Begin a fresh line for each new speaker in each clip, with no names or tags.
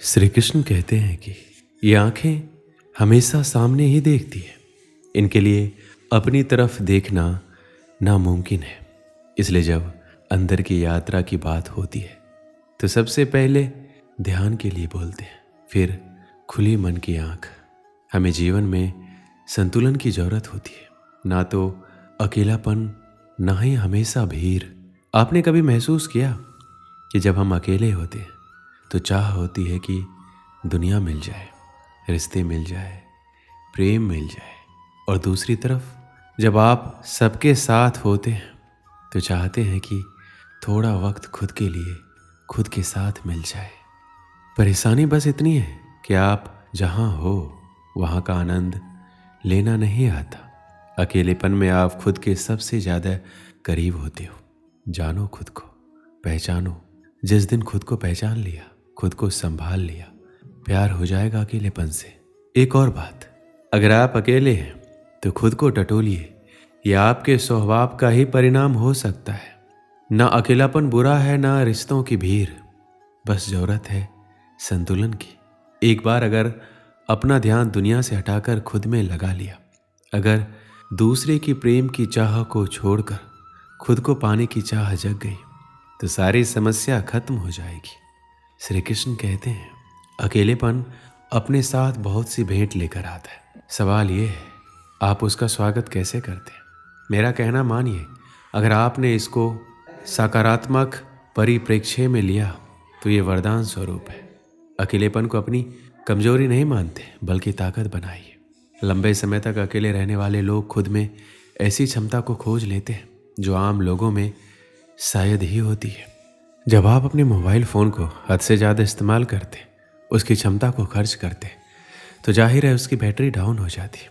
श्री कृष्ण कहते हैं कि ये आंखें हमेशा सामने ही देखती हैं। इनके लिए अपनी तरफ देखना नामुमकिन है। इसलिए जब अंदर की यात्रा की बात होती है तो सबसे पहले ध्यान के लिए बोलते हैं, फिर खुली मन की आंख। हमें जीवन में संतुलन की जरूरत होती है, ना तो अकेलापन, ना ही हमेशा भीड़। आपने कभी महसूस किया कि जब हम अकेले होते हैं तो चाह होती है कि दुनिया मिल जाए, रिश्ते मिल जाए, प्रेम मिल जाए, और दूसरी तरफ जब आप सबके साथ होते हैं तो चाहते हैं कि थोड़ा वक्त खुद के लिए, खुद के साथ मिल जाए। परेशानी बस इतनी है कि आप जहाँ हो वहाँ का आनंद लेना नहीं आता। अकेलेपन में आप खुद के सबसे ज़्यादा करीब होते हो। जानो खुद को, पहचानो। जिस दिन खुद को पहचान लिया, खुद को संभाल लिया, प्यार हो जाएगा अकेलेपन से। एक और बात, अगर आप अकेले हैं तो खुद को टटोलिए। यह आपके स्वभाव का ही परिणाम हो सकता है। ना अकेलापन बुरा है, ना रिश्तों की भीड़। बस जरूरत है संतुलन की। एक बार अगर अपना ध्यान दुनिया से हटाकर खुद में लगा लिया, अगर दूसरे की प्रेम की चाह को छोड़कर खुद को पाने की चाह जग गई, तो सारी समस्या खत्म हो जाएगी। श्री कृष्ण कहते हैं, अकेलेपन अपने साथ बहुत सी भेंट लेकर आता है। सवाल ये है, आप उसका स्वागत कैसे करते हैं? मेरा कहना मानिए, अगर आपने इसको सकारात्मक परिप्रेक्ष्य में लिया तो ये वरदान स्वरूप है। अकेलेपन को अपनी कमजोरी नहीं मानते, बल्कि ताकत बनाइए। लंबे समय तक अकेले रहने वाले लोग खुद में ऐसी क्षमता को खोज लेते हैं जो आम लोगों में शायद ही होती है। जब आप अपने मोबाइल फ़ोन को हद से ज़्यादा इस्तेमाल करते, उसकी क्षमता को खर्च करते, तो जाहिर है उसकी बैटरी डाउन हो जाती है।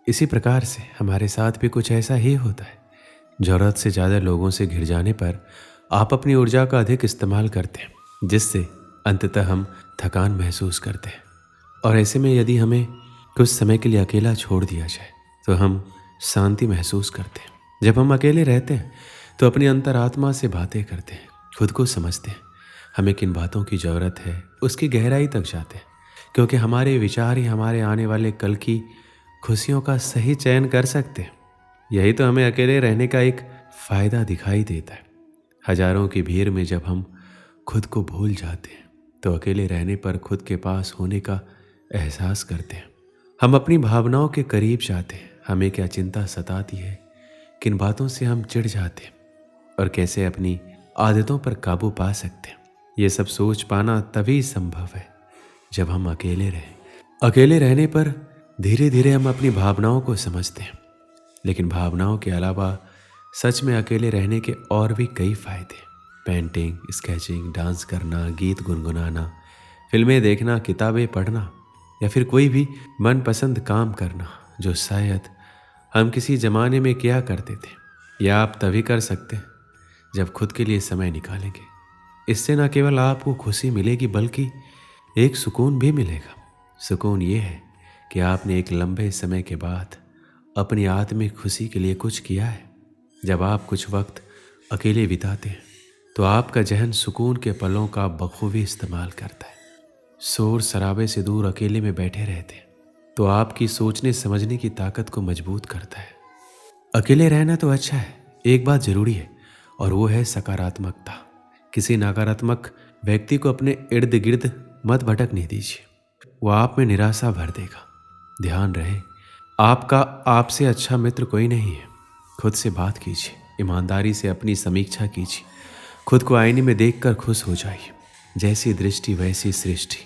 इसी प्रकार से हमारे साथ भी कुछ ऐसा ही होता है। ज़रूरत से ज़्यादा लोगों से घिर जाने पर आप अपनी ऊर्जा का अधिक इस्तेमाल करते हैं, जिससे अंततः हम थकान महसूस करते हैं। और ऐसे में यदि हमें कुछ समय के लिए अकेला छोड़ दिया जाए तो हम शांति महसूस करते हैं। जब हम अकेले रहते हैं तो अपनी अंतरात्मा से बातें करते हैं, खुद को समझते हैं। हमें किन बातों की ज़रूरत है उसकी गहराई तक जाते हैं, क्योंकि हमारे विचार ही हमारे आने वाले कल की खुशियों का सही चयन कर सकते हैं। यही तो हमें अकेले रहने का एक फ़ायदा दिखाई देता है। हजारों की भीड़ में जब हम खुद को भूल जाते हैं तो अकेले रहने पर खुद के पास होने का एहसास करते हैं। हम अपनी भावनाओं के करीब जाते हैं। हमें क्या चिंता सताती है, किन बातों से हम चिढ़ जाते हैं, और कैसे अपनी आदतों पर काबू पा सकते हैं। ये सब सोच पाना तभी संभव है जब हम अकेले रहें। अकेले रहने पर धीरे धीरे हम अपनी भावनाओं को समझते हैं। लेकिन भावनाओं के अलावा सच में अकेले रहने के और भी कई फायदे हैं। पेंटिंग, स्केचिंग, डांस करना, गीत गुनगुनाना, फिल्में देखना, किताबें पढ़ना, या फिर कोई भी मनपसंद काम करना जो शायद हम किसी ज़माने में किया करते थे, या आप तभी कर सकते हैं जब खुद के लिए समय निकालेंगे। इससे न केवल आपको खुशी मिलेगी बल्कि एक सुकून भी मिलेगा। सुकून ये है कि आपने एक लंबे समय के बाद अपनी आत्मिक खुशी के लिए कुछ किया है। जब आप कुछ वक्त अकेले बिताते हैं तो आपका जहन सुकून के पलों का बखूबी इस्तेमाल करता है। शोर शराबे से दूर अकेले में बैठे रहते हैं तो आपकी सोचने समझने की ताकत को मजबूत करता है। अकेले रहना तो अच्छा है, एक बात जरूरी है, और वो है सकारात्मकता। किसी नकारात्मक व्यक्ति को अपने इर्द गिर्द मत भटकने दीजिए, वो आप में निराशा भर देगा। ध्यान रहे, आपका आपसे अच्छा मित्र कोई नहीं है। खुद से बात कीजिए, ईमानदारी से अपनी समीक्षा कीजिए, खुद को आईने में देखकर खुश हो जाइए। जैसी दृष्टि वैसी सृष्टि।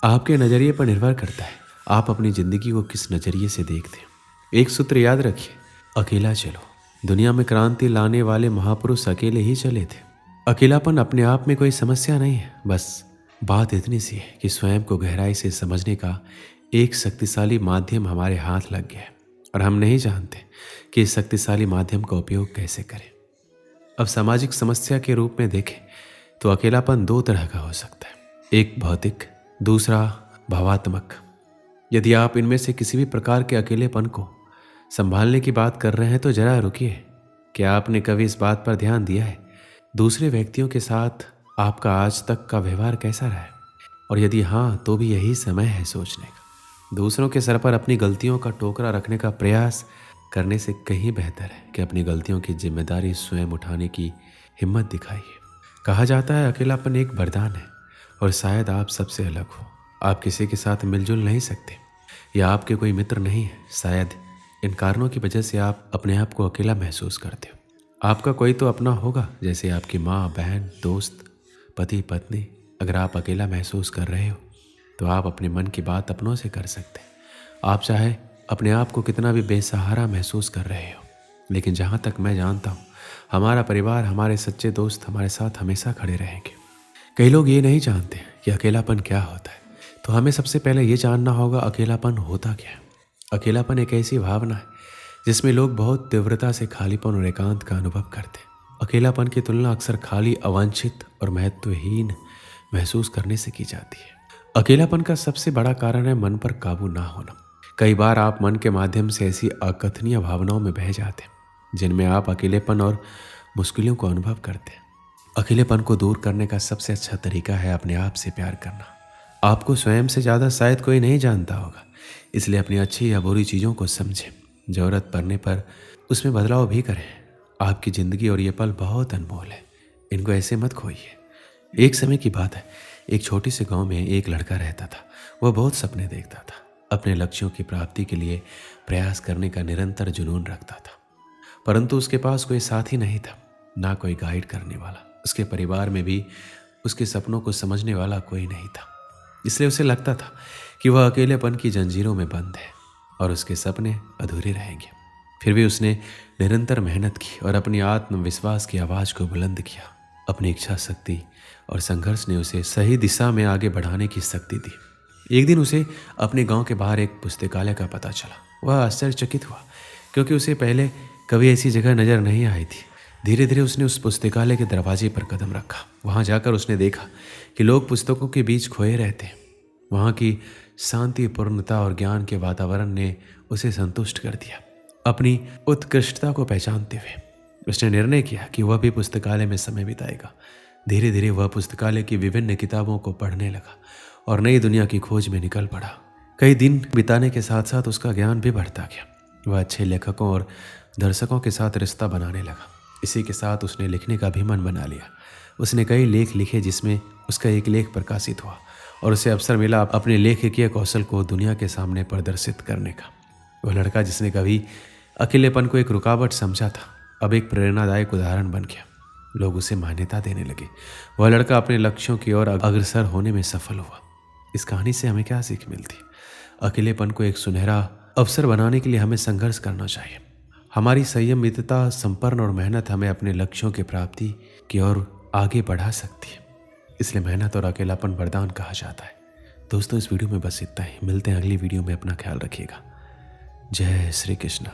आपके नज़रिए पर निर्भर करता है आप अपनी ज़िंदगी को किस नज़रिए से देखते हैं। एक सूत्र याद रखिए, अकेला चलो। दुनिया में क्रांति लाने वाले महापुरुष अकेले ही चले थे। अकेलापन अपने आप में कोई समस्या नहीं है, बस बात इतनी सी है कि स्वयं को गहराई से समझने का एक शक्तिशाली माध्यम हमारे हाथ लग गया है, और हम नहीं जानते कि इस शक्तिशाली माध्यम का उपयोग कैसे करें। अब सामाजिक समस्या के रूप में देखें तो अकेलापन दो तरह का हो सकता है, एक भौतिक, दूसरा भावात्मक। यदि आप इनमें से किसी भी प्रकार के अकेलेपन को संभालने की बात कर रहे हैं तो जरा रुकिए। क्या आपने कभी इस बात पर ध्यान दिया है दूसरे व्यक्तियों के साथ आपका आज तक का व्यवहार कैसा रहा है? और यदि हाँ तो भी यही समय है सोचने का। दूसरों के सर पर अपनी गलतियों का टोकरा रखने का प्रयास करने से कहीं बेहतर है कि अपनी गलतियों की जिम्मेदारी स्वयं उठाने की हिम्मत दिखाइए। कहा जाता है अकेलापन एक वरदान है और शायद आप सबसे अलग हो। आप किसी के साथ मिलजुल नहीं सकते या आपके कोई मित्र नहीं है। शायद इन कारणों की वजह से आप अपने आप को अकेला महसूस करते हो। आपका कोई तो अपना होगा, जैसे आपकी माँ, बहन, दोस्त, पति, पत्नी। अगर आप अकेला महसूस कर रहे हो तो आप अपने मन की बात अपनों से कर सकते हैं। आप चाहे अपने आप को कितना भी बेसहारा महसूस कर रहे हो, लेकिन जहाँ तक मैं जानता हूँ हमारा परिवार, हमारे सच्चे दोस्त हमारे साथ हमेशा खड़े रहेंगे। कई लोग ये नहीं जानते कि अकेलापन क्या होता है, तो हमें सबसे पहले ये जानना होगा अकेलापन होता क्या है। अकेलापन एक ऐसी भावना है जिसमें लोग बहुत तीव्रता से खालीपन और एकांत का अनुभव करते हैं। अकेलापन की तुलना अक्सर खाली, अवांछित और महत्वहीन महसूस करने से की जाती है। अकेलापन का सबसे बड़ा कारण है मन पर काबू ना होना। कई बार आप मन के माध्यम से ऐसी अकथनीय भावनाओं में बह जाते हैं जिनमें आप अकेलेपन और मुश्किलों को अनुभव करते हैं। अकेलेपन को दूर करने का सबसे अच्छा तरीका है अपने आप से प्यार करना। आपको स्वयं से ज़्यादा शायद कोई नहीं जानता होगा, इसलिए अपनी अच्छी या बुरी चीज़ों को समझें। ज़रूरत पड़ने पर उसमें बदलाव भी करें। आपकी ज़िंदगी और ये पल बहुत अनमोल है, इनको ऐसे मत खोइए। एक समय की बात है, एक छोटे से गांव में एक लड़का रहता था। वह बहुत सपने देखता था, अपने लक्ष्यों की प्राप्ति के लिए प्रयास करने का निरंतर जुनून रखता था, परंतु उसके पास कोई साथी नहीं था, ना कोई गाइड करने वाला। उसके परिवार में भी उसके सपनों को समझने वाला कोई नहीं था। इसलिए उसे लगता था कि वह अकेलेपन की जंजीरों में बंद है और उसके सपने अधूरे रहेंगे। फिर भी उसने निरंतर मेहनत की और अपनी आत्मविश्वास की आवाज़ को बुलंद किया। अपनी इच्छा शक्ति और संघर्ष ने उसे सही दिशा में आगे बढ़ाने की शक्ति दी। एक दिन उसे अपने गांव के बाहर एक पुस्तकालय का पता चला। वह आश्चर्यचकित हुआ क्योंकि उसे पहले कभी ऐसी जगह नजर नहीं आई थी। धीरे धीरे उसने उस पुस्तकालय के दरवाजे पर कदम रखा। वहां जाकर उसने देखा कि लोग पुस्तकों के बीच खोए रहते हैं। वहां की शांतिपूर्णता और ज्ञान के वातावरण ने उसे संतुष्ट कर दिया। अपनी उत्कृष्टता को पहचानते हुए उसने निर्णय किया कि वह भी पुस्तकालय में समय बिताएगा। धीरे धीरे वह पुस्तकालय की विभिन्न किताबों को पढ़ने लगा और नई दुनिया की खोज में निकल पड़ा। कई दिन बिताने के साथ साथ उसका ज्ञान भी बढ़ता गया। वह अच्छे लेखकों और दर्शकों के साथ रिश्ता बनाने लगा। इसी के साथ उसने लिखने का भी मन बना लिया। उसने कई लेख लिखे, जिसमें उसका एक लेख प्रकाशित हुआ और उसे अवसर मिला अपने लेखकीय कौशल को दुनिया के सामने प्रदर्शित करने का। वह लड़का जिसने कभी अकेलेपन को एक रुकावट समझा था, अब एक प्रेरणादायक उदाहरण बन गया। लोग उसे मान्यता देने लगे। वह लड़का अपने लक्ष्यों की ओर अग्रसर होने में सफल हुआ। इस कहानी से हमें क्या सीख मिलती? अकेलेपन को एक सुनहरा अवसर बनाने के लिए हमें संघर्ष करना चाहिए। हमारी संयमितता, संपन्न और मेहनत हमें अपने लक्ष्यों की प्राप्ति की ओर आगे बढ़ा सकती है। इसलिए मेहनत और अकेलापन वरदान कहा जाता है। दोस्तों, इस वीडियो में बस इतना ही। मिलते हैं अगली वीडियो में। अपना ख्याल रखिएगा। जय श्री कृष्ण।